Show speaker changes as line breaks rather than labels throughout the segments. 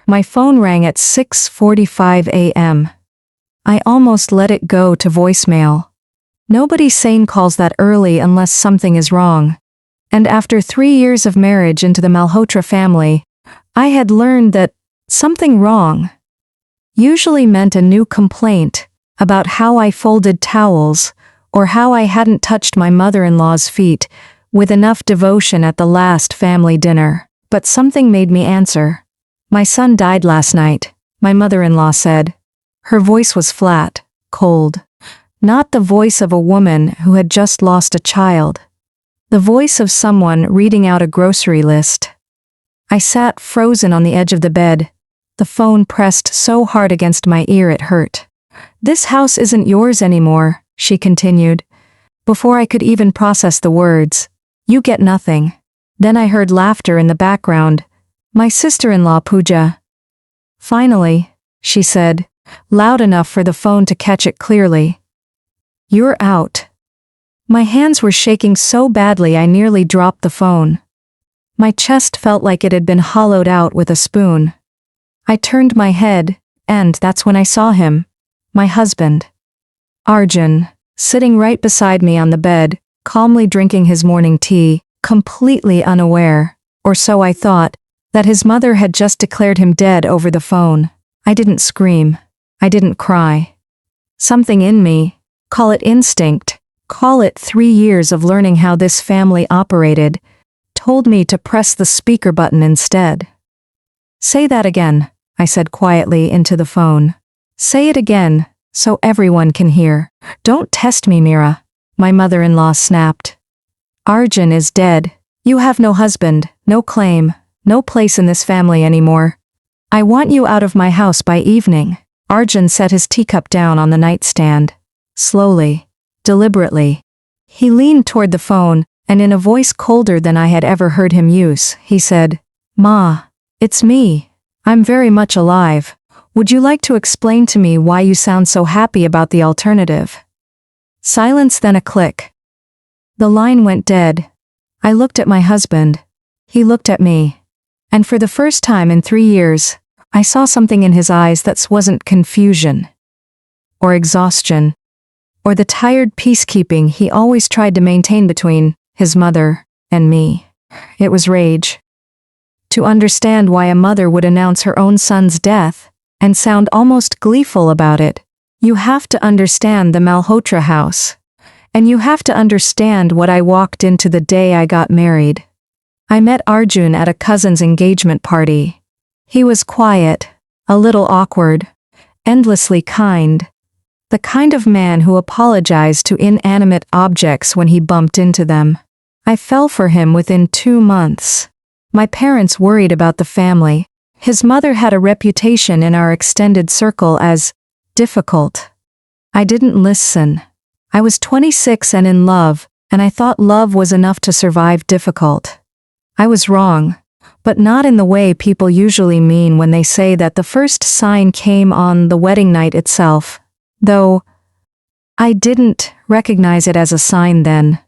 My phone rang at 6:45 a.m. I almost let it go to voicemail. Nobody sane calls that early unless something is wrong. And after 3 years of marriage into the Malhotra family, I had learned that something wrong usually meant a new complaint about how I folded towels or how I hadn't touched my mother-in-law's feet with enough devotion at the last family dinner. But something made me answer. "My son died last night," my mother-in-law said. Her voice was flat, cold. Not the voice of a woman who had just lost a child. The voice of someone reading out a grocery list. I sat frozen on the edge of the bed, the phone pressed so hard against my ear it hurt. "This house isn't yours anymore," she continued. Before I could even process the words, "You get nothing." Then I heard laughter in the background. "My sister-in-law Pooja." "Finally," she said, loud enough for the phone to catch it clearly. "You're out." My hands were shaking so badly I nearly dropped the phone. My chest felt like it had been hollowed out with a spoon. I turned my head, and that's when I saw him. My husband. Arjun, sitting right beside me on the bed, calmly drinking his morning tea, completely unaware, or so I thought, that his mother had just declared him dead over the phone. I didn't scream. I didn't cry. Something in me, call it instinct, call it 3 years of learning how this family operated, told me to press the speaker button instead. "Say that again," I said quietly into the phone. "Say it again, so everyone can hear." "Don't test me, Mira," my mother-in-law snapped. "Arjun is dead. You have no husband, no claim, no place in this family anymore. I want you out of my house by evening." Arjun set his teacup down on the nightstand. Slowly, deliberately. He leaned toward the phone, and in a voice colder than I had ever heard him use, he said, "Ma, it's me. I'm very much alive. Would you like to explain to me why you sound so happy about the alternative?" Silence, then a click. The line went dead. I looked at my husband. He looked at me. And for the first time in 3 years, I saw something in his eyes that wasn't confusion, or exhaustion, or the tired peacekeeping he always tried to maintain between his mother and me. It was rage. To understand why a mother would announce her own son's death, and sound almost gleeful about it, you have to understand the Malhotra house. And you have to understand what I walked into the day I got married. I met Arjun at a cousin's engagement party. He was quiet, a little awkward, endlessly kind. The kind of man who apologized to inanimate objects when he bumped into them. I fell for him within 2 months. My parents worried about the family. His mother had a reputation in our extended circle as difficult. I didn't listen. I was 26 and in love, and I thought love was enough to survive difficult. I was wrong, but not in the way people usually mean when they say that the first sign came on the wedding night itself, though I didn't recognize it as a sign then.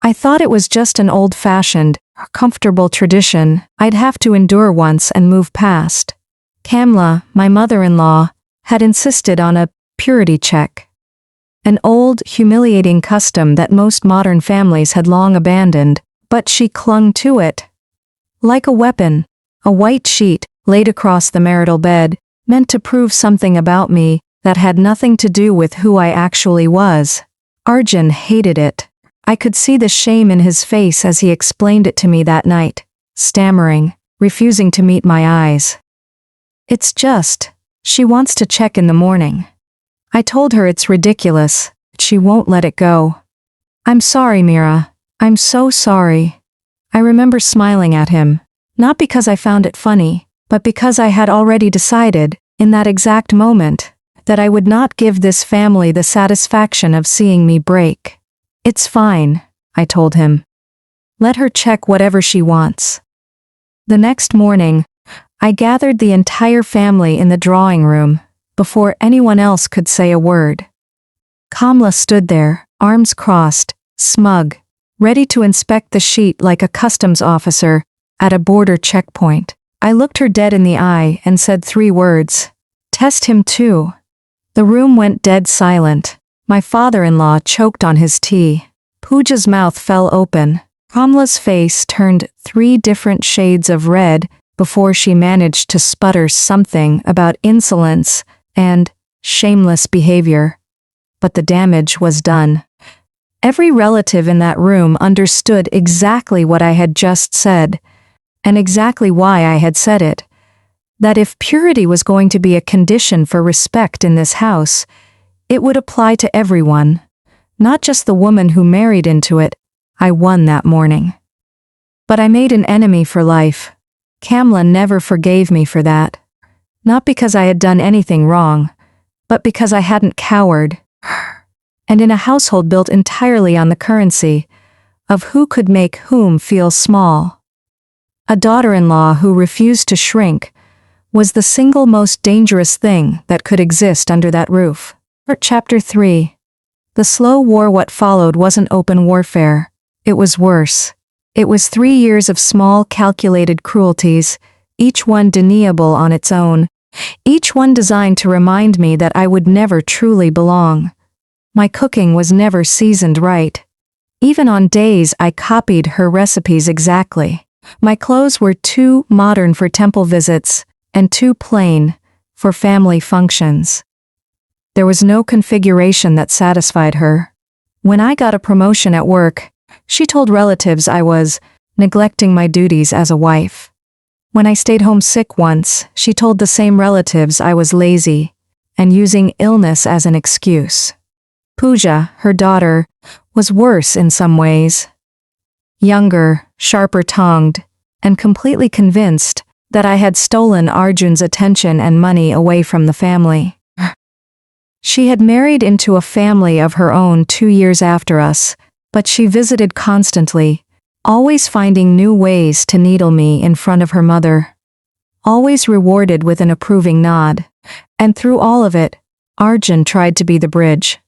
I thought it was just an old-fashioned, comfortable tradition I'd have to endure once and move past. Kamla, my mother-in-law, had insisted on a purity check. An old, humiliating custom that most modern families had long abandoned, but she clung to it. Like a weapon, a white sheet, laid across the marital bed, meant to prove something about me that had nothing to do with who I actually was. Arjun hated it. I could see the shame in his face as he explained it to me that night, stammering, refusing to meet my eyes. "It's just, she wants to check in the morning." I told her it's ridiculous, she won't let it go. "I'm sorry, Mira. I'm so sorry." I remember smiling at him, not because I found it funny, but because I had already decided, in that exact moment, that I would not give this family the satisfaction of seeing me break. "It's fine," I told him. "Let her check whatever she wants." The next morning, I gathered the entire family in the drawing room, before anyone else could say a word. Kamla stood there, arms crossed, smug, ready to inspect the sheet like a customs officer at a border checkpoint. I looked her dead in the eye and said 3 words. Test him too. The room went dead silent. My father-in-law choked on his tea. Pooja's mouth fell open. Kamla's face turned 3 different shades of red before she managed to sputter something about insolence and shameless behavior. But the damage was done. Every relative in that room understood exactly what I had just said, and exactly why I had said it. That if purity was going to be a condition for respect in this house, it would apply to everyone, not just the woman who married into it. I won that morning. But I made an enemy for life. Kamla never forgave me for that. Not because I had done anything wrong, but because I hadn't cowered. And in a household built entirely on the currency of who could make whom feel small. A daughter-in-law who refused to shrink was the single most dangerous thing that could exist under that roof. Chapter 3. The slow war. What followed wasn't open warfare. It was worse. It was 3 years of small, calculated cruelties, each one deniable on its own, each one designed to remind me that I would never truly belong. My cooking was never seasoned right. Even on days I copied her recipes exactly. My clothes were too modern for temple visits and too plain for family functions. There was no configuration that satisfied her. When I got a promotion at work, she told relatives I was neglecting my duties as a wife. When I stayed home sick once, she told the same relatives I was lazy and using illness as an excuse. Pooja, her daughter, was worse in some ways. Younger, sharper-tongued, and completely convinced that I had stolen Arjun's attention and money away from the family. She had married into a family of her own 2 years after us, but she visited constantly, always finding new ways to needle me in front of her mother. Always rewarded with an approving nod, and through all of it, Arjun tried to be the bridge.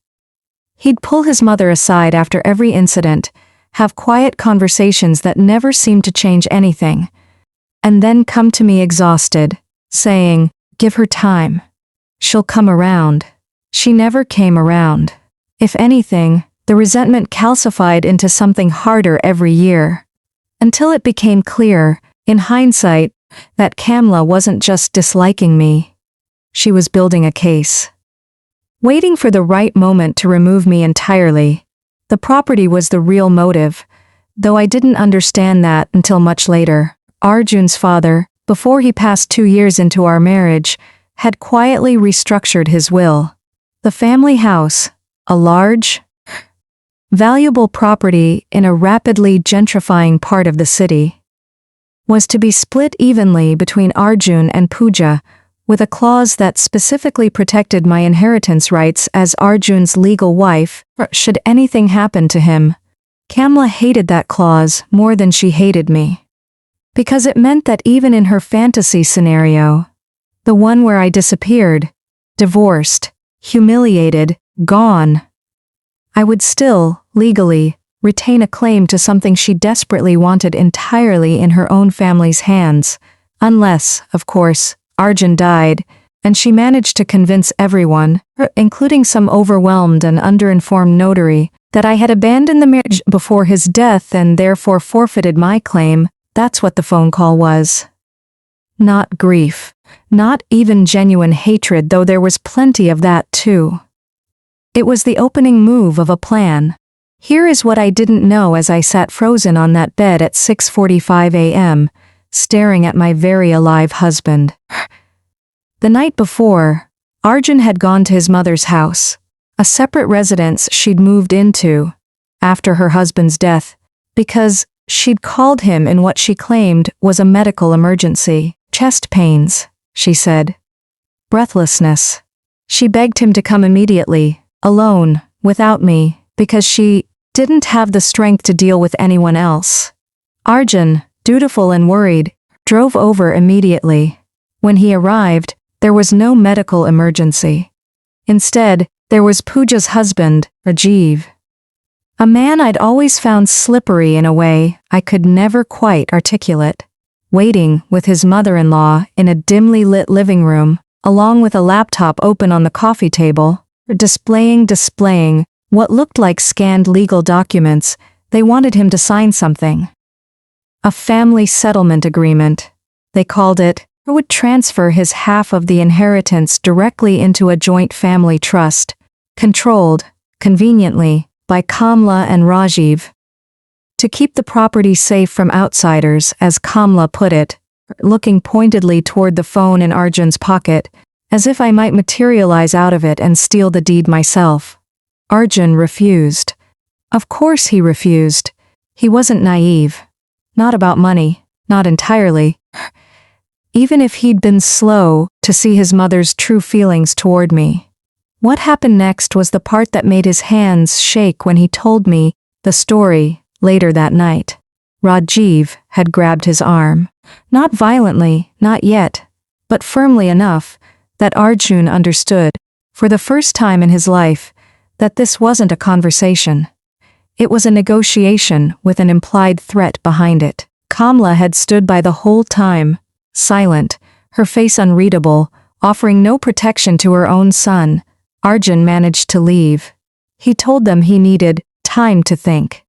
He'd pull his mother aside after every incident, have quiet conversations that never seemed to change anything, and then come to me exhausted, saying, "Give her time. She'll come around." She never came around. If anything, the resentment calcified into something harder every year, until it became clear, in hindsight, that Kamla wasn't just disliking me. She was building a case. Waiting for the right moment to remove me entirely. The property was the real motive, though I didn't understand that until much later. Arjun's father, before he passed 2 years into our marriage, had quietly restructured his will. The family house, a large, valuable property in a rapidly gentrifying part of the city, was to be split evenly between Arjun and Pooja, with a clause that specifically protected my inheritance rights as Arjun's legal wife, should anything happen to him. Kamla hated that clause more than she hated me. Because it meant that even in her fantasy scenario, the one where I disappeared, divorced, humiliated, gone, I would still, legally, retain a claim to something she desperately wanted entirely in her own family's hands, unless, of course, Arjun died, and she managed to convince everyone, including some overwhelmed and underinformed notary, that I had abandoned the marriage before his death and therefore forfeited my claim. That's what the phone call was. Not grief. Not even genuine hatred, though there was plenty of that too. It was the opening move of a plan. Here is what I didn't know as I sat frozen on that bed at 6:45 a.m., staring at my very alive husband. The night before, Arjun had gone to his mother's house, a separate residence she'd moved into after her husband's death, because she'd called him in what she claimed was a medical emergency. Chest pains, she said. Breathlessness. She begged him to come immediately, alone, without me, because she didn't have the strength to deal with anyone else. Arjun, dutiful and worried, drove over immediately. When he arrived, there was no medical emergency. Instead, there was Pooja's husband, Rajiv. A man I'd always found slippery in a way I could never quite articulate. waiting with his mother-in-law in a dimly lit living room, along with a laptop open on the coffee table, displaying what looked like scanned legal documents. They wanted him to sign something. A family settlement agreement, they called it, or would transfer his half of the inheritance directly into a joint family trust, controlled, conveniently, by Kamla and Rajiv. To keep the property safe from outsiders, as Kamla put it, looking pointedly toward the phone in Arjun's pocket, as if I might materialize out of it and steal the deed myself. Arjun refused. Of course he refused. He wasn't naive. Not about money, not entirely. Even if he'd been slow to see his mother's true feelings toward me. What happened next was the part that made his hands shake when he told me the story later that night. Rajiv had grabbed his arm. Not violently, not yet, but firmly enough that Arjun understood, for the first time in his life, that this wasn't a conversation. It was a negotiation with an implied threat behind it. Kamla had stood by the whole time, silent, her face unreadable, offering no protection to her own son. Arjun managed to leave. He told them he needed time to think.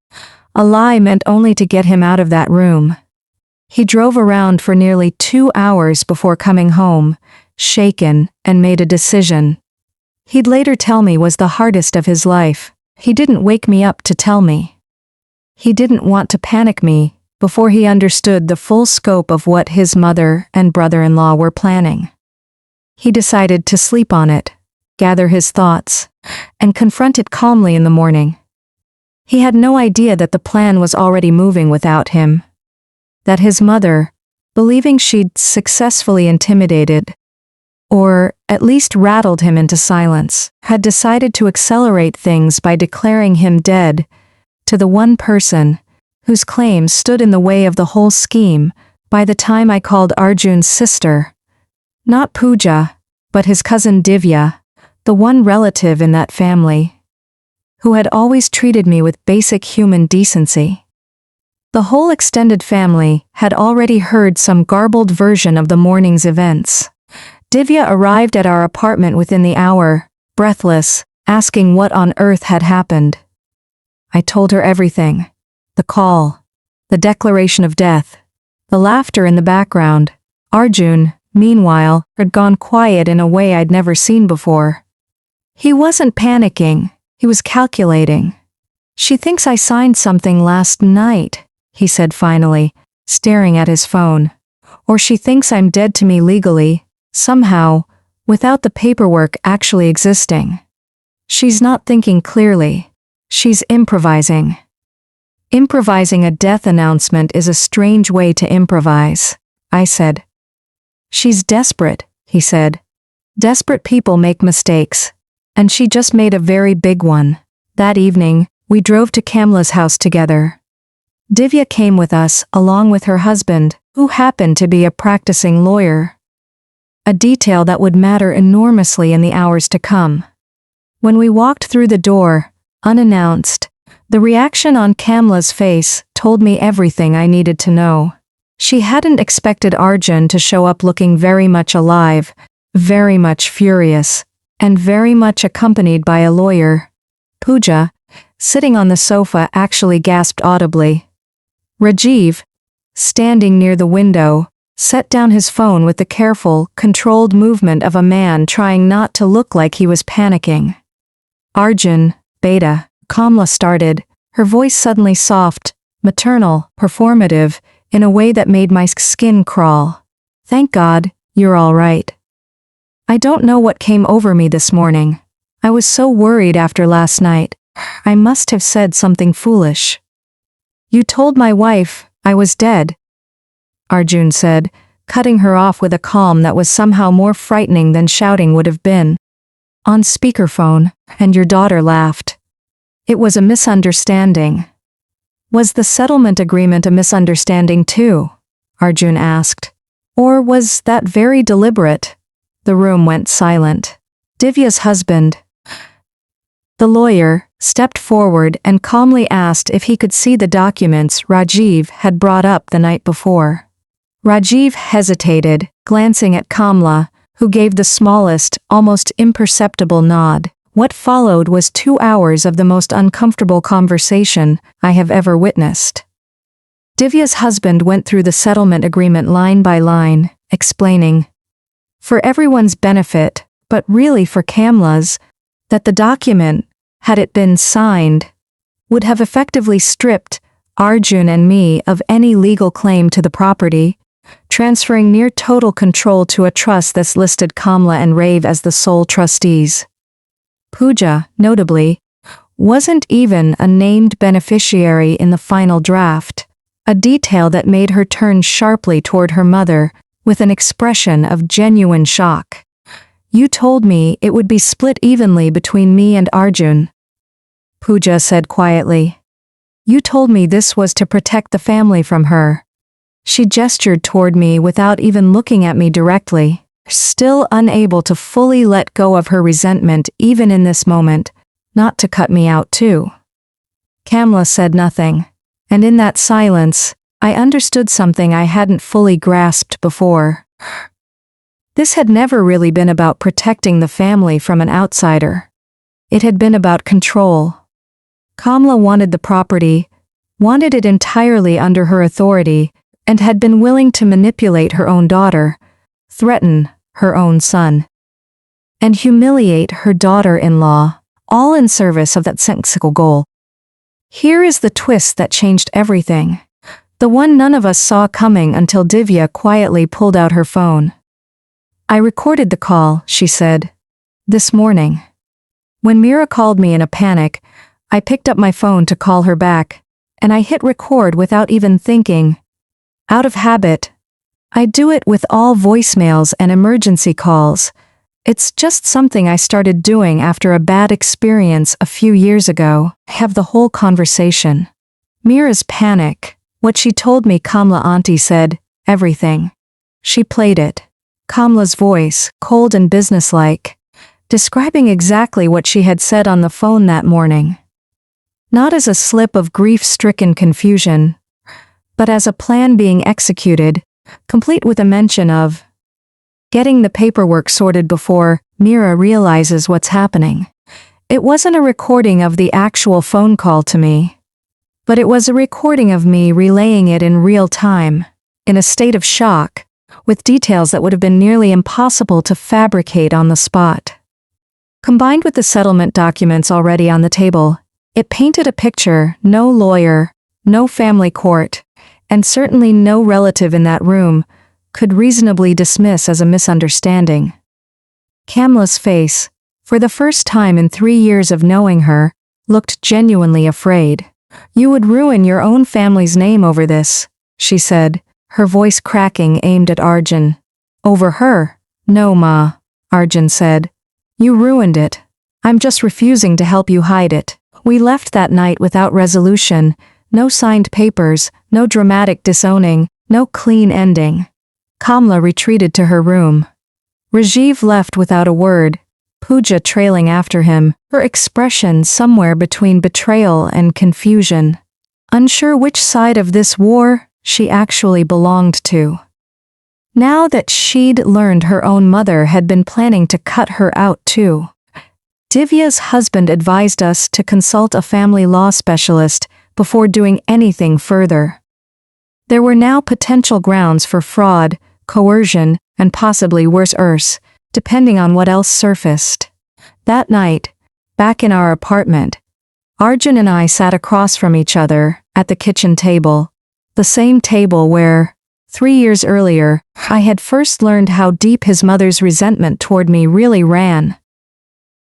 A lie meant only to get him out of that room. He drove around for nearly 2 hours before coming home, shaken, and made a decision. He'd later tell me was the hardest of his life. He didn't wake me up to tell me. He didn't want to panic me before he understood the full scope of what his mother and brother-in-law were planning. He decided to sleep on it, gather his thoughts, and confront it calmly in the morning. He had no idea that the plan was already moving without him. That his mother, believing she'd successfully intimidated, or at least rattled him into silence, had decided to accelerate things by declaring him dead to the one person whose claims stood in the way of the whole scheme by the time I called Arjun's sister. Not Pooja, but his cousin Divya, the one relative in that family, who had always treated me with basic human decency. The whole extended family had already heard some garbled version of the morning's events. Divya arrived at our apartment within the hour, breathless, asking what on earth had happened. I told her everything. The call, the declaration of death, the laughter in the background. Arjun, meanwhile, had gone quiet in a way I'd never seen before. He wasn't panicking, he was calculating. She thinks I signed something last night, he said finally, staring at his phone. Or she thinks I'm dead to me legally, somehow, without the paperwork actually existing. She's not thinking clearly. She's improvising. Improvising a death announcement is a strange way to improvise, I said. She's desperate, he said. Desperate people make mistakes. And she just made a very big one. That evening, we drove to Kamla's house together. Divya came with us, along with her husband, who happened to be a practicing lawyer. A detail that would matter enormously in the hours to come. When we walked through the door, unannounced, the reaction on Kamla's face told me everything I needed to know. She hadn't expected Arjun to show up looking very much alive, very much furious, and very much accompanied by a lawyer. Pooja, sitting on the sofa, actually gasped audibly. Rajiv, standing near the window, set down his phone with the careful, controlled movement of a man trying not to look like he was panicking. Arjun, Beta, Kamla started, her voice suddenly soft, maternal, performative, in a way that made my skin crawl. Thank God, you're all right. I don't know what came over me this morning. I was so worried after last night. I must have said something foolish. You told my wife I was dead, Arjun said, cutting her off with a calm that was somehow more frightening than shouting would have been. On speakerphone, and your daughter laughed. It was a misunderstanding. Was the settlement agreement a misunderstanding too? Arjun asked. Or was that very deliberate? The room went silent. Divya's husband, the lawyer, stepped forward and calmly asked if he could see the documents Rajiv had brought up the night before. Rajiv hesitated, glancing at Kamla, who gave the smallest, almost imperceptible nod. What followed was 2 hours of the most uncomfortable conversation I have ever witnessed. Divya's husband went through the settlement agreement line by line, explaining, for everyone's benefit, but really for Kamla's, that the document, had it been signed, would have effectively stripped Arjun and me of any legal claim to the property, transferring near total control to a trust that's listed Kamla and Rave as the sole trustees. Pooja, notably, wasn't even a named beneficiary in the final draft, a detail that made her turn sharply toward her mother with an expression of genuine shock. You told me it would be split evenly between me and Arjun, Pooja said quietly. You told me this was to protect the family from her. She gestured toward me without even looking at me directly, still unable to fully let go of her resentment even in this moment, not to cut me out too. Kamla said nothing, and in that silence, I understood something I hadn't fully grasped before. This had never really been about protecting the family from an outsider. It had been about control. Kamla wanted the property, wanted it entirely under her authority, and had been willing to manipulate her own daughter, threaten her own son, and humiliate her daughter-in-law, all in service of that sensical goal. Here is the twist that changed everything, the one none of us saw coming until Divya quietly pulled out her phone. I recorded the call, she said, this morning. When Mira called me in a panic, I picked up my phone to call her back, and I hit record without even thinking. Out of habit. I do it with all voicemails and emergency calls. It's just something I started doing after a bad experience a few years ago. I have the whole conversation. Mira's panic. What she told me, Kamla auntie said, everything. She played it. Kamla's voice, cold and businesslike, describing exactly what she had said on the phone that morning. Not as a slip of grief-stricken confusion, but as a plan being executed, complete with a mention of getting the paperwork sorted before Mira realizes what's happening. It wasn't a recording of the actual phone call to me, but it was a recording of me relaying it in real time, in a state of shock, with details that would have been nearly impossible to fabricate on the spot. Combined with the settlement documents already on the table, it painted a picture no lawyer, no family court, and certainly no relative in that room could reasonably dismiss as a misunderstanding. Kamla's face, for the first time in 3 years of knowing her, looked genuinely afraid. You would ruin your own family's name over this, she said, her voice cracking aimed at Arjun. Over her? No, Ma, Arjun said. You ruined it. I'm just refusing to help you hide it. We left that night without resolution, no signed papers, no dramatic disowning, no clean ending. Kamla retreated to her room. Rajiv left without a word, Pooja trailing after him, her expression somewhere between betrayal and confusion. Unsure which side of this war she actually belonged to. Now that she'd learned her own mother had been planning to cut her out too. Divya's husband advised us to consult a family law specialist before doing anything further. There were now potential grounds for fraud, coercion, and possibly worse, depending on what else surfaced. That night, back in our apartment, Arjun and I sat across from each other at the kitchen table, the same table where, 3 years earlier, I had first learned how deep his mother's resentment toward me really ran.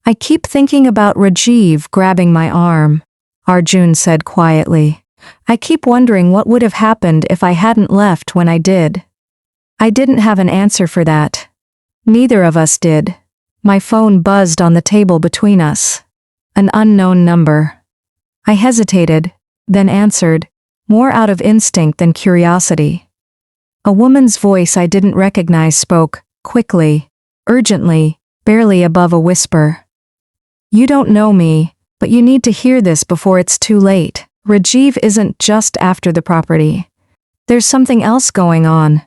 I keep thinking about Rajiv grabbing my arm, Arjun said quietly. I keep wondering what would have happened if I hadn't left when I did. I didn't have an answer for that. Neither of us did. My phone buzzed on the table between us. An unknown number. I hesitated, then answered, more out of instinct than curiosity. A woman's voice I didn't recognize spoke, quickly, urgently, barely above a whisper. You don't know me, but you need to hear this before it's too late. Rajiv isn't just after the property. There's something else going on.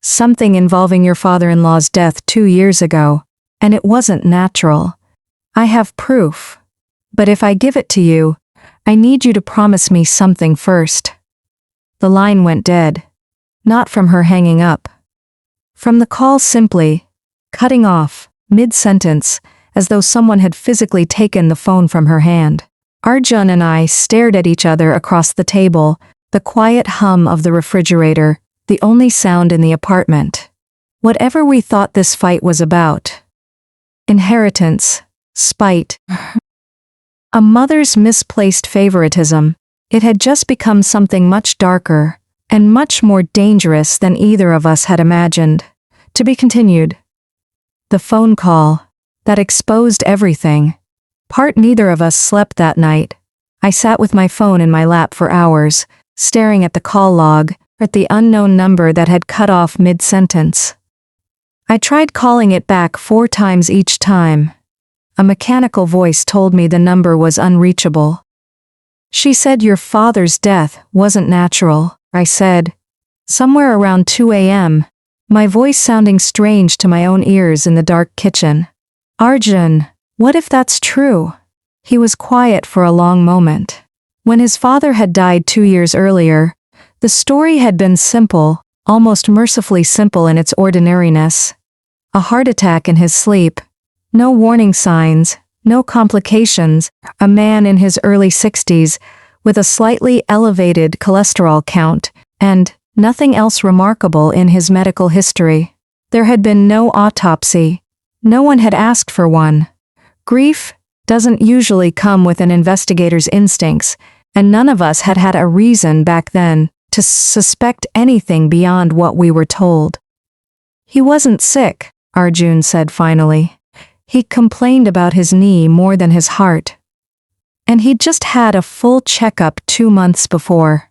Something involving your father-in-law's death 2 years ago, and it wasn't natural. I have proof. But if I give it to you, I need you to promise me something first." The line went dead. Not from her hanging up. From the call simply cutting off, mid-sentence, as though someone had physically taken the phone from her hand. Arjun and I stared at each other across the table, the quiet hum of the refrigerator, the only sound in the apartment. Whatever we thought this fight was about. Inheritance, spite, a mother's misplaced favoritism, it had just become something much darker and much more dangerous than either of us had imagined. To be continued. The phone call that exposed everything. Neither of us slept that night. I sat with my phone in my lap for hours, staring at the call log, at the unknown number that had cut off mid-sentence. I tried calling it back 4 times each time. A mechanical voice told me the number was unreachable. She said your father's death wasn't natural, I said. Somewhere around 2 a.m., my voice sounding strange to my own ears in the dark kitchen. Arjun, what if that's true? He was quiet for a long moment. When his father had died 2 years earlier, the story had been simple, almost mercifully simple in its ordinariness. A heart attack in his sleep. No warning signs, no complications, a man in his early 60s with a slightly elevated cholesterol count, and nothing else remarkable in his medical history. There had been no autopsy. No one had asked for one. Grief doesn't usually come with an investigator's instincts, and none of us had had a reason back then to suspect anything beyond what we were told. He wasn't sick, Arjun said finally. He complained about his knee more than his heart. And he'd just had a full checkup 2 months before.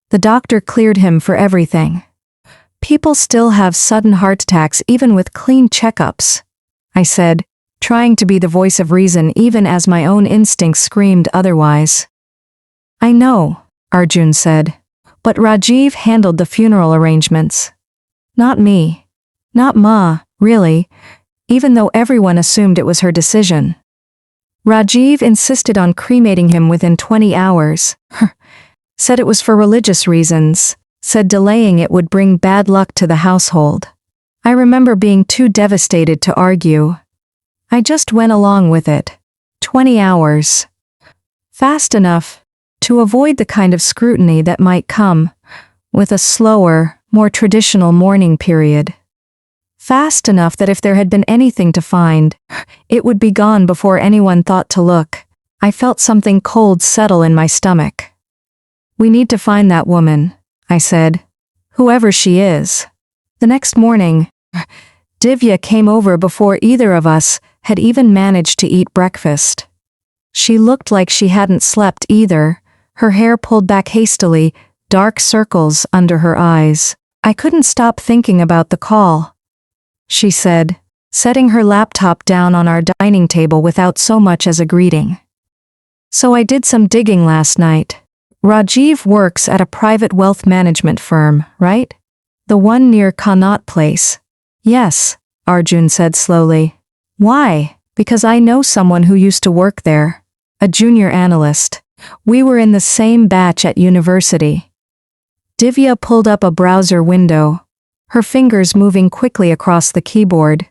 The doctor cleared him for everything. People still have sudden heart attacks even with clean checkups, I said, trying to be the voice of reason even as my own instincts screamed otherwise. I know, Arjun said, but Rajiv handled the funeral arrangements. Not me. Not Ma, really, even though everyone assumed it was her decision. Rajiv insisted on cremating him within 20 hours. Said it was for religious reasons, said delaying it would bring bad luck to the household. I remember being too devastated to argue. I just went along with it. 20 hours. Fast enough to avoid the kind of scrutiny that might come with a slower, more traditional mourning period. Fast enough that if there had been anything to find, it would be gone before anyone thought to look. I felt something cold settle in my stomach. We need to find that woman, I said. Whoever she is. The next morning, Divya came over before either of us had even managed to eat breakfast. She looked like she hadn't slept either, her hair pulled back hastily, dark circles under her eyes. I couldn't stop thinking about the call, she said, setting her laptop down on our dining table without so much as a greeting. So I did some digging last night. Rajiv works at a private wealth management firm, right? The one near Connaught Place. Yes, Arjun said slowly. Why? Because I know someone who used to work there. A junior analyst. We were in the same batch at university. Divya pulled up a browser window, her fingers moving quickly across the keyboard.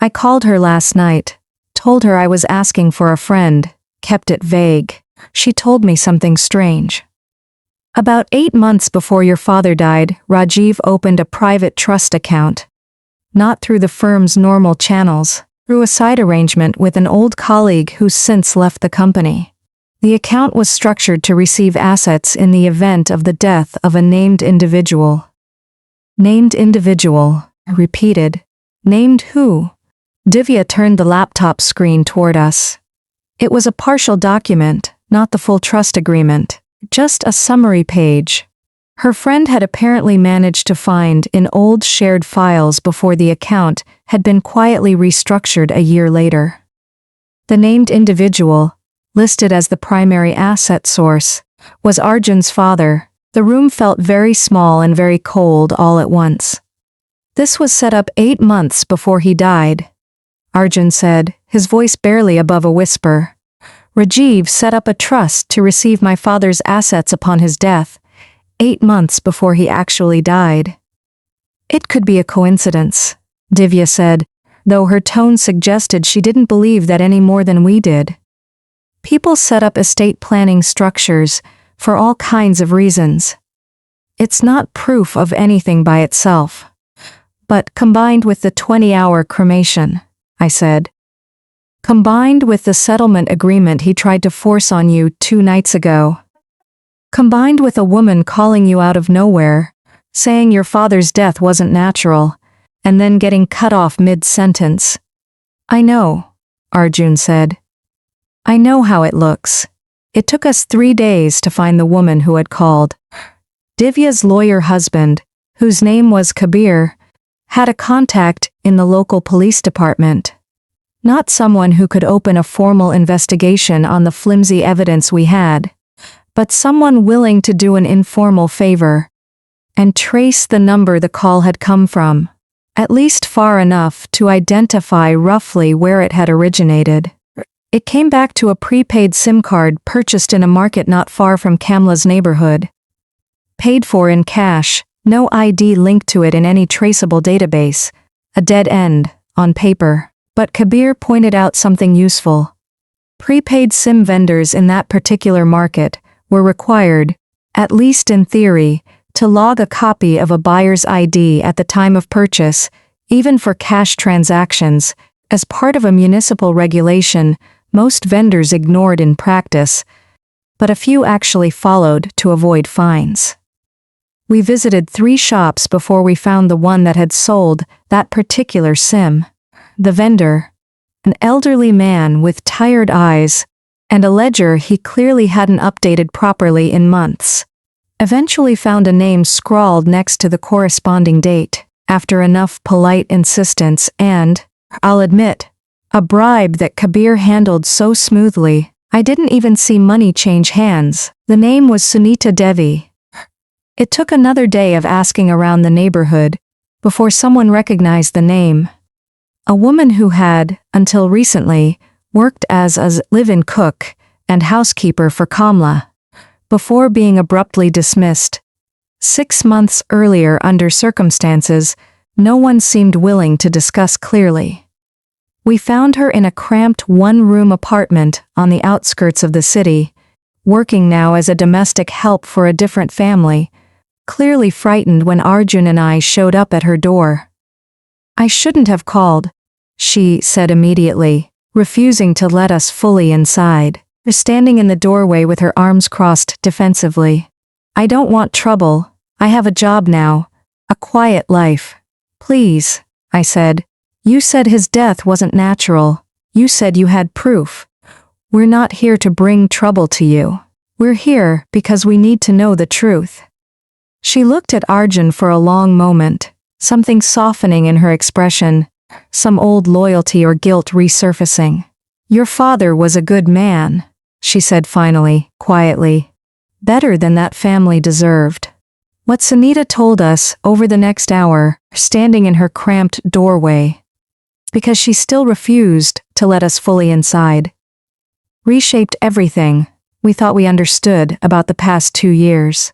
I called her last night, told her I was asking for a friend, kept it vague. She told me something strange. About 8 months before your father died, Rajiv opened a private trust account. Not through the firm's normal channels, through a side arrangement with an old colleague who's since left the company. The account was structured to receive assets in the event of the death of a named individual. Named individual, I repeated. Named who? Divya turned the laptop screen toward us. It was a partial document, not the full trust agreement, just a summary page. Her friend had apparently managed to find in old shared files before the account had been quietly restructured a year later. The named individual, listed as the primary asset source, was Arjun's father. The room felt very small and very cold all at once. This was set up 8 months before he died, Arjun said, his voice barely above a whisper. Rajiv set up a trust to receive my father's assets upon his death, 8 months before he actually died. It could be a coincidence, Divya said, though her tone suggested she didn't believe that any more than we did. People set up estate planning structures for all kinds of reasons. It's not proof of anything by itself. But combined with the 20-hour cremation, I said. Combined with the settlement agreement he tried to force on you 2 nights ago. Combined with a woman calling you out of nowhere, saying your father's death wasn't natural, and then getting cut off mid-sentence. I know, Arjun said. I know how it looks. It took us 3 days to find the woman who had called. Divya's lawyer husband, whose name was Kabir, had a contact in the local police department. Not someone who could open a formal investigation on the flimsy evidence we had, but someone willing to do an informal favor and trace the number the call had come from, at least far enough to identify roughly where it had originated. It came back to a prepaid SIM card purchased in a market not far from Kamla's neighborhood. Paid for in cash, no ID linked to it in any traceable database, a dead end, on paper. But Kabir pointed out something useful. Prepaid SIM vendors in that particular market were required, at least in theory, to log a copy of a buyer's ID at the time of purchase, even for cash transactions, as part of a municipal regulation most vendors ignored in practice, but a few actually followed to avoid fines. We visited 3 shops before we found the one that had sold that particular SIM. The vendor, an elderly man with tired eyes, and a ledger he clearly hadn't updated properly in months, eventually found a name scrawled next to the corresponding date, after enough polite insistence and, I'll admit, a bribe that Kabir handled so smoothly, I didn't even see money change hands. The name was Sunita Devi. It took another day of asking around the neighborhood before someone recognized the name. A woman who had, until recently, worked as a live-in cook and housekeeper for Kamla, before being abruptly dismissed. 6 months earlier under circumstances no one seemed willing to discuss clearly. We found her in a cramped 1-room apartment on the outskirts of the city, working now as a domestic help for a different family, clearly frightened when Arjun and I showed up at her door. I shouldn't have called, she said immediately, refusing to let us fully inside, standing in the doorway with her arms crossed defensively. I don't want trouble. I have a job now, a quiet life. Please, I said. You said his death wasn't natural. You said you had proof. We're not here to bring trouble to you. We're here because we need to know the truth. She looked at Arjun for a long moment, something softening in her expression, some old loyalty or guilt resurfacing. Your father was a good man, she said finally, quietly. Better than that family deserved. What Sunita told us over the next hour, standing in her cramped doorway, because she still refused to let us fully inside, reshaped everything we thought we understood about the past 2 years.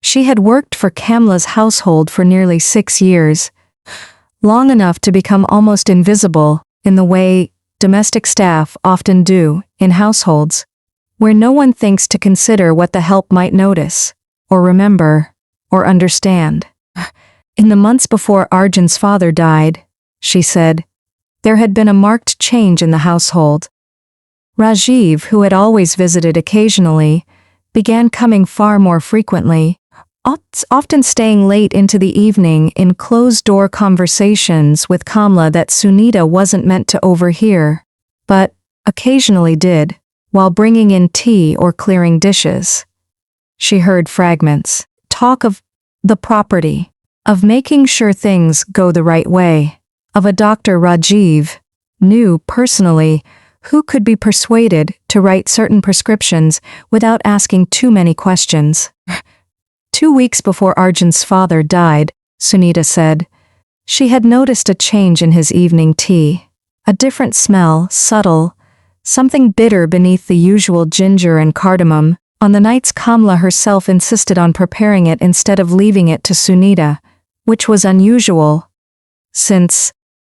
She had worked for Kamla's household for nearly 6 years, long enough to become almost invisible in the way domestic staff often do in households, where no one thinks to consider what the help might notice, or remember, or understand. In the months before Arjun's father died, she said, there had been a marked change in the household. Rajiv, who had always visited occasionally, began coming far more frequently, often staying late into the evening in closed-door conversations with Kamla that Sunita wasn't meant to overhear, but occasionally did, while bringing in tea or clearing dishes. She heard fragments, talk of the property, of making sure things go the right way, of a Dr. Rajiv, knew personally who could be persuaded to write certain prescriptions without asking too many questions. 2 weeks before Arjun's father died, Sunita said, She had noticed a change in his evening tea. A different smell, subtle, something bitter beneath the usual ginger and cardamom, on the nights Kamla herself insisted on preparing it instead of leaving it to Sunita, which was unusual, since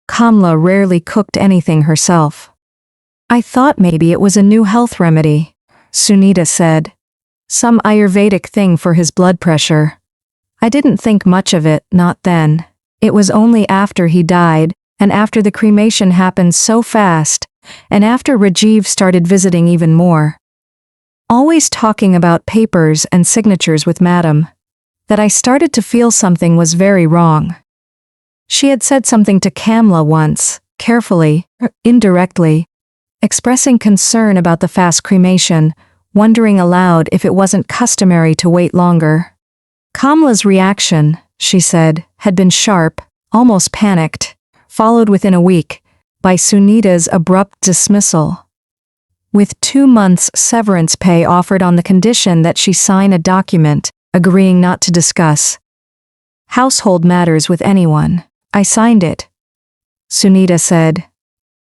Kamla rarely cooked anything herself. I thought maybe it was a new health remedy, Sunita said. Some Ayurvedic thing for his blood pressure. I didn't think much of it, not then. It was only after he died, and after the cremation happened so fast, and after Rajiv started visiting even more. Always talking about papers and signatures with Madam, that I started to feel something was very wrong. She had said something to Kamla once, carefully, indirectly, expressing concern about the fast cremation, wondering aloud if it wasn't customary to wait longer. Kamla's reaction, she said, had been sharp, almost panicked, followed within a week by Sunita's abrupt dismissal. With 2 months' severance pay offered on the condition that she sign a document agreeing not to discuss household matters with anyone. I signed it. Sunita said.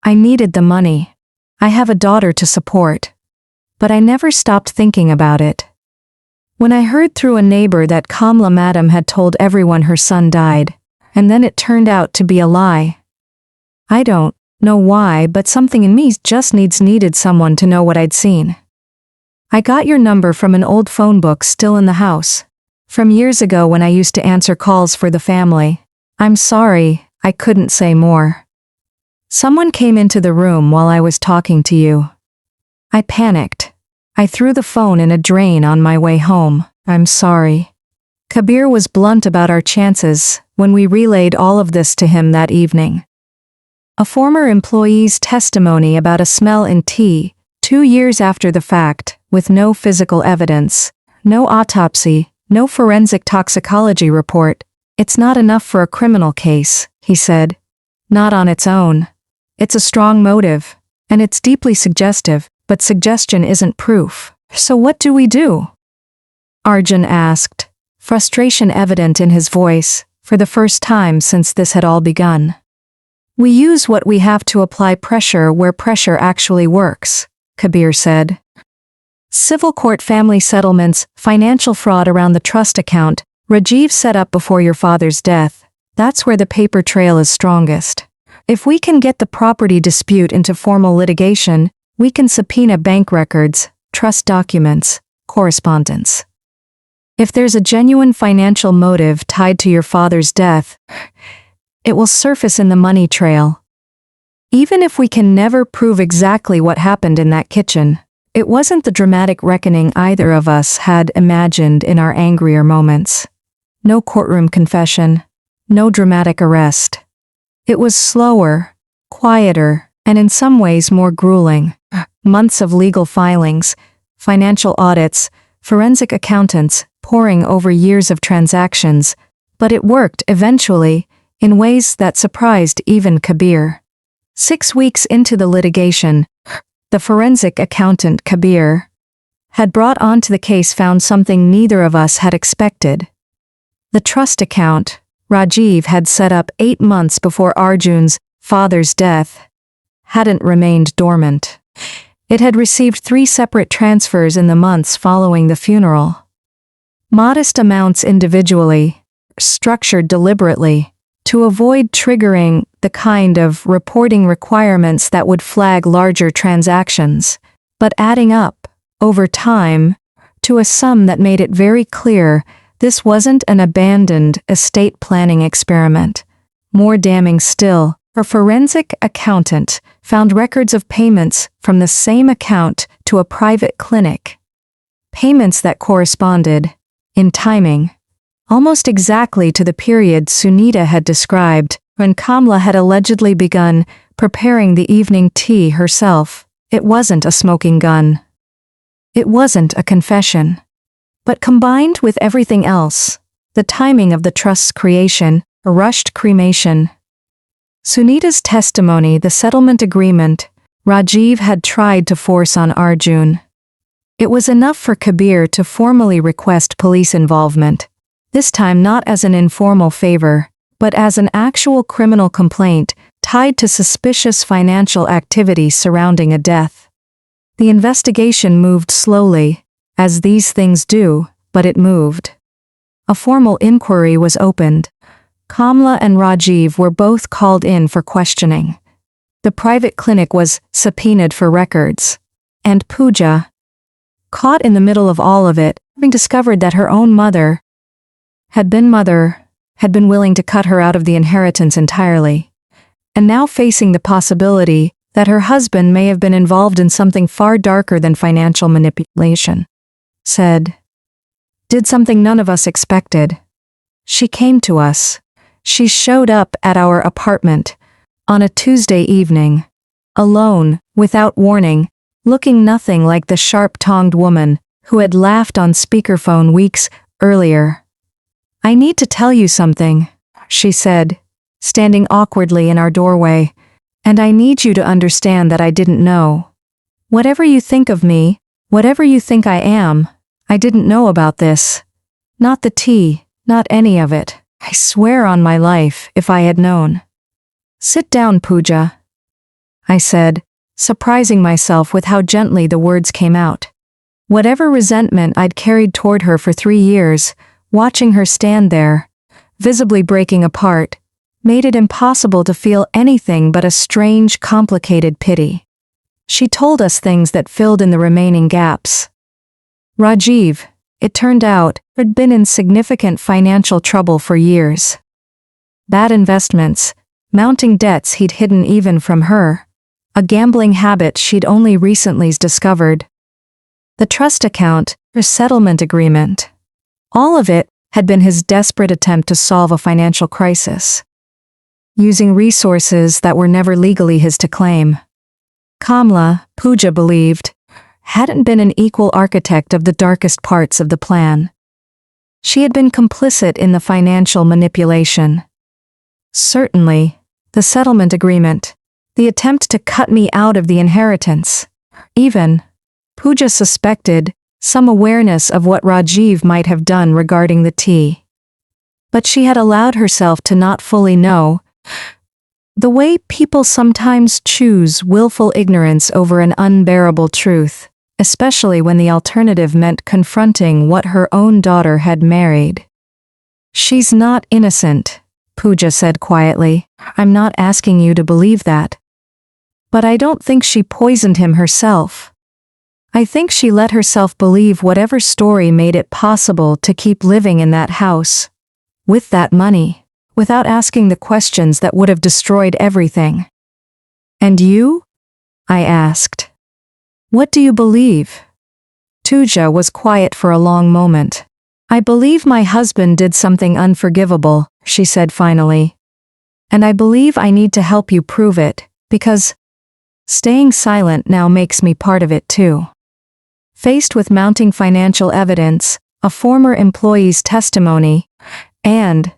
I needed the money. I have a daughter to support. But I never stopped thinking about it. When I heard through a neighbor that Kamla Madam had told everyone her son died, and then it turned out to be a lie. I don't know why, but something in me just needed someone to know what I'd seen. I got your number from an old phone book still in the house, from years ago when I used to answer calls for the family. I'm sorry, I couldn't say more. Someone came into the room while I was talking to you. I panicked. I threw the phone in a drain on my way home. I'm sorry. Kabir was blunt about our chances when we relayed all of this to him that evening. A former employee's testimony about a smell in tea, 2 years after the fact, with no physical evidence, no autopsy, no forensic toxicology report. It's not enough for a criminal case, he said. Not on its own. It's a strong motive, and it's deeply suggestive, but suggestion isn't proof. So what do we do? Arjun asked, frustration evident in his voice, for the first time since this had all begun. We use what we have to apply pressure where pressure actually works, Kabir said. Civil court family settlements, financial fraud around the trust account, Rajiv set up before your father's death, that's where the paper trail is strongest. If we can get the property dispute into formal litigation, we can subpoena bank records, trust documents, correspondence. If there's a genuine financial motive tied to your father's death, it will surface in the money trail. Even if we can never prove exactly what happened in that kitchen, it wasn't the dramatic reckoning either of us had imagined in our angrier moments. No courtroom confession, no dramatic arrest. It was slower, quieter, and in some ways more grueling. Months of legal filings, financial audits, forensic accountants poring over years of transactions, but it worked eventually, in ways that surprised even Kabir. 6 weeks into the litigation, the forensic accountant Kabir had brought onto the case found something neither of us had expected. The trust account Rajiv had set up 8 months before Arjun's father's death hadn't remained dormant. It had received 3 separate transfers in the months following the funeral. Modest amounts individually, structured deliberately, to avoid triggering the kind of reporting requirements that would flag larger transactions, but adding up, over time, to a sum that made it very clear this wasn't an abandoned estate planning experiment. More damning still, a forensic accountant found records of payments from the same account to a private clinic. Payments that corresponded, in timing, almost exactly to the period Sunita had described when Kamla had allegedly begun preparing the evening tea herself. It wasn't a smoking gun. It wasn't a confession. But combined with everything else, the timing of the trust's creation, a rushed cremation, Sunita's testimony, the settlement agreement Rajiv had tried to force on Arjun. It was enough for Kabir to formally request police involvement, this time not as an informal favor, but as an actual criminal complaint tied to suspicious financial activity surrounding a death. The investigation moved slowly, as these things do, but it moved. A formal inquiry was opened. Kamla and Rajiv were both called in for questioning. The private clinic was subpoenaed for records. And Pooja, caught in the middle of all of it, having discovered that her own mother had been willing to cut her out of the inheritance entirely, and now facing the possibility that her husband may have been involved in something far darker than financial manipulation, said, "Did something none of us expected. She came to us. She showed up at our apartment on a Tuesday evening, alone, without warning, looking nothing like the sharp-tongued woman who had laughed on speakerphone weeks earlier. I need to tell you something," she said, standing awkwardly in our doorway, "and I need you to understand that I didn't know. Whatever you think of me, whatever you think I am, I didn't know about this. Not the tea, not any of it. I swear on my life, if I had known." "Sit down, Pooja," I said, surprising myself with how gently the words came out. Whatever resentment I'd carried toward her for 3 years, watching her stand there, visibly breaking apart, made it impossible to feel anything but a strange, complicated pity. She told us things that filled in the remaining gaps. Rajiv, it turned out, had been in significant financial trouble for years. Bad investments, mounting debts he'd hidden even from her, a gambling habit she'd only recently discovered. The trust account, her settlement agreement. All of it had been his desperate attempt to solve a financial crisis, using resources that were never legally his to claim. Kamla, Pooja believed, hadn't been an equal architect of the darkest parts of the plan. She had been complicit in the financial manipulation. Certainly, the settlement agreement, the attempt to cut me out of the inheritance, even, Pooja suspected, some awareness of what Rajiv might have done regarding the tea. But she had allowed herself to not fully know, the way people sometimes choose willful ignorance over an unbearable truth, especially when the alternative meant confronting what her own daughter had married. "She's not innocent," Pooja said quietly. "I'm not asking you to believe that. But I don't think she poisoned him herself. I think she let herself believe whatever story made it possible to keep living in that house, with that money, without asking the questions that would have destroyed everything." "And you?" I asked. "What do you believe?" Pooja was quiet for a long moment. "I believe my husband did something unforgivable," she said finally. "And I believe I need to help you prove it, because staying silent now makes me part of it too." Faced with mounting financial evidence, a former employee's testimony, and,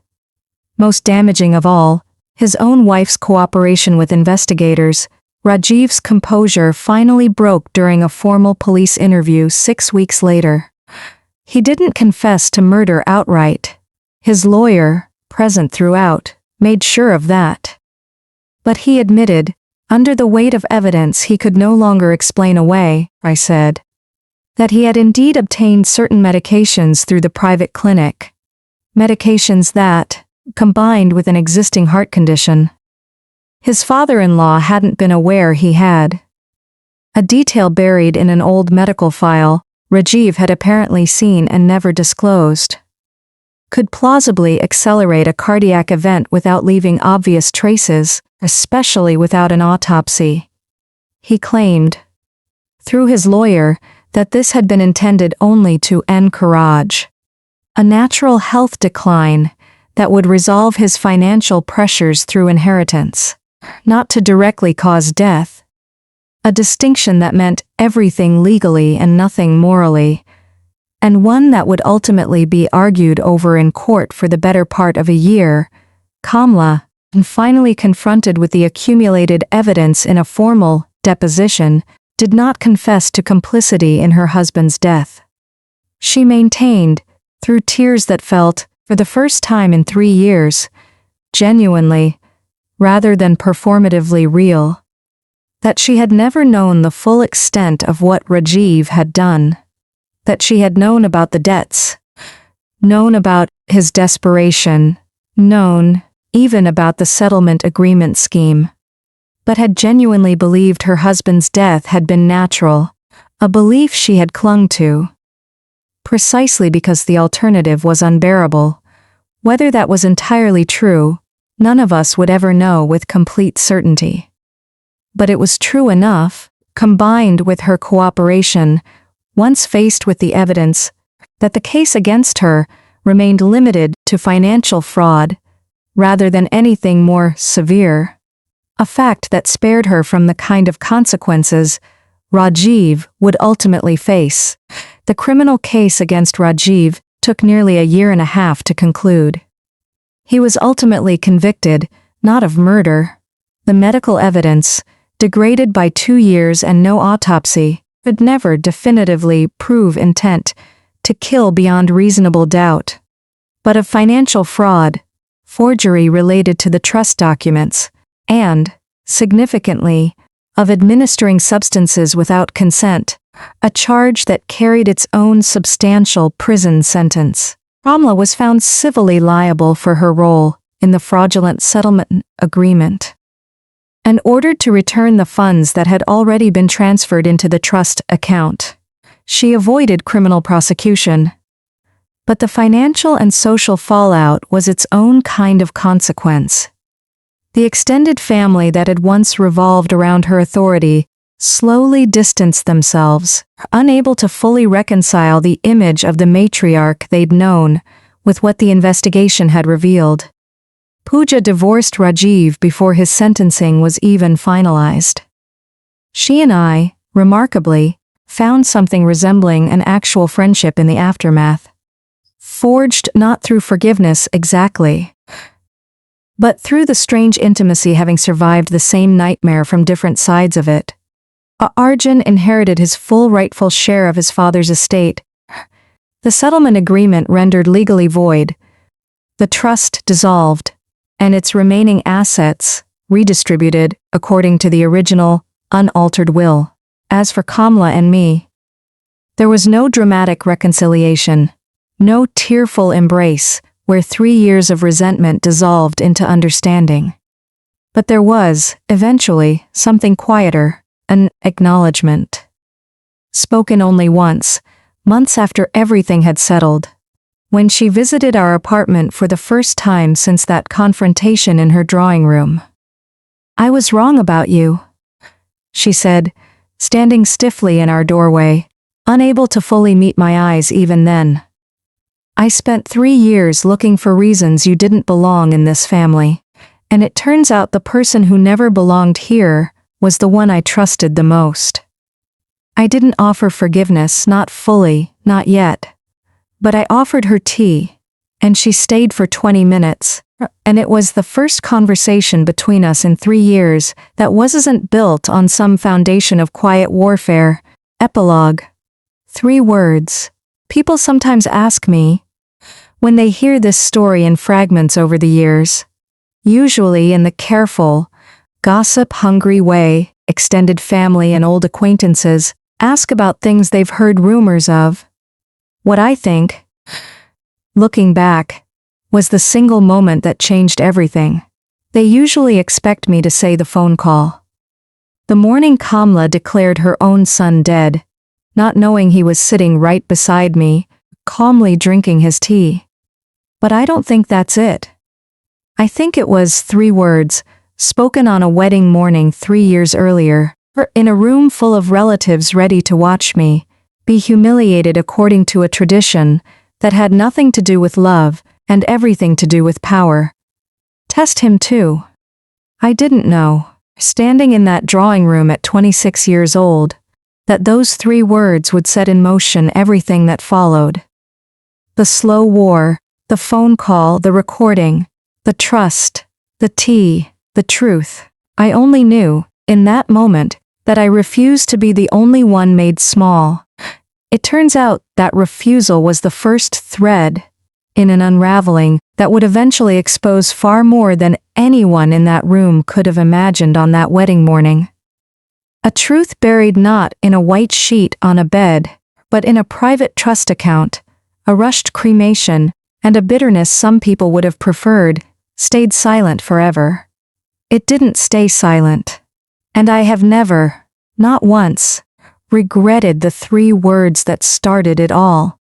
most damaging of all, his own wife's cooperation with investigators, Rajiv's composure finally broke during a formal police interview 6 weeks later. He didn't confess to murder outright. His lawyer, present throughout, made sure of that. But he admitted, under the weight of evidence he could no longer explain away, I said, that he had indeed obtained certain medications through the private clinic. Medications that, combined with an existing heart condition, his father-in-law hadn't been aware he had. A detail buried in an old medical file, Rajiv had apparently seen and never disclosed, could plausibly accelerate a cardiac event without leaving obvious traces, especially without an autopsy. He claimed, through his lawyer, that this had been intended only to encourage a natural health decline that would resolve his financial pressures through inheritance, not to directly cause death. A distinction that meant everything legally and nothing morally, and one that would ultimately be argued over in court for the better part of a year. Kamla, and finally confronted with the accumulated evidence in a formal deposition, did not confess to complicity in her husband's death. She maintained, through tears that felt, for the first time in 3 years, genuinely, rather than performatively real. That she had never known the full extent of what Rajiv had done. That she had known about the debts, known about his desperation, known even about the settlement agreement scheme, but had genuinely believed her husband's death had been natural, a belief she had clung to. Precisely because the alternative was unbearable. Whether that was entirely true, none of us would ever know with complete certainty. But it was true enough, combined with her cooperation, once faced with the evidence, that the case against her remained limited to financial fraud, rather than anything more severe. A fact that spared her from the kind of consequences Rajiv would ultimately face. The criminal case against Rajiv took nearly a year and a half to conclude. He was ultimately convicted, not of murder. The medical evidence, degraded by 2 years and no autopsy, could never definitively prove intent to kill beyond reasonable doubt. But of financial fraud, forgery related to the trust documents, and, significantly, of administering substances without consent, a charge that carried its own substantial prison sentence. Ramla was found civilly liable for her role in the fraudulent settlement agreement, and ordered to return the funds that had already been transferred into the trust account. She avoided criminal prosecution. But the financial and social fallout was its own kind of consequence. The extended family that had once revolved around her authority slowly distanced themselves, unable to fully reconcile the image of the matriarch they'd known with what the investigation had revealed. Pooja divorced Rajiv before his sentencing was even finalized. She and I, remarkably, found something resembling an actual friendship in the aftermath. Forged not through forgiveness exactly, but through the strange intimacy having survived the same nightmare from different sides of it. Arjun inherited his full rightful share of his father's estate. The settlement agreement rendered legally void, the trust dissolved, and its remaining assets redistributed according to the original, unaltered will. As for Kamla and me, there was no dramatic reconciliation, no tearful embrace where 3 years of resentment dissolved into understanding. But there was, eventually, something quieter, an acknowledgement. Spoken only once, months after everything had settled, when she visited our apartment for the first time since that confrontation in her drawing room. "I was wrong about you," she said, standing stiffly in our doorway, unable to fully meet my eyes even then. "I spent 3 years looking for reasons you didn't belong in this family, and it turns out the person who never belonged here was the one I trusted the most. I didn't offer forgiveness, not fully, not yet. But I offered her tea, and she stayed for 20 minutes, and it was the first conversation between us in 3 years that wasn't built on some foundation of quiet warfare." Epilogue. 3 words. People sometimes ask me, when they hear this story in fragments over the years, usually in the careful, gossip-hungry way extended family and old acquaintances ask about things they've heard rumors of, what I think, looking back, was the single moment that changed everything. They usually expect me to say the phone call. The morning Kamla declared her own son dead, not knowing he was sitting right beside me, calmly drinking his tea. But I don't think that's it. I think it was 3 words, spoken on a wedding morning 3 years earlier, in a room full of relatives ready to watch me be humiliated according to a tradition that had nothing to do with love and everything to do with power. Test him too. I didn't know, standing in that drawing room at 26 years old, that those 3 words would set in motion everything that followed. The slow war, the phone call, the recording, the trust, the tea, the truth. I only knew, in that moment, that I refused to be the only one made small. It turns out that refusal was the first thread in an unraveling that would eventually expose far more than anyone in that room could have imagined on that wedding morning. A truth buried not in a white sheet on a bed, but in a private trust account, a rushed cremation, and a bitterness some people would have preferred, stayed silent forever. It didn't stay silent. And I have never, not once, regretted the 3 words that started it all.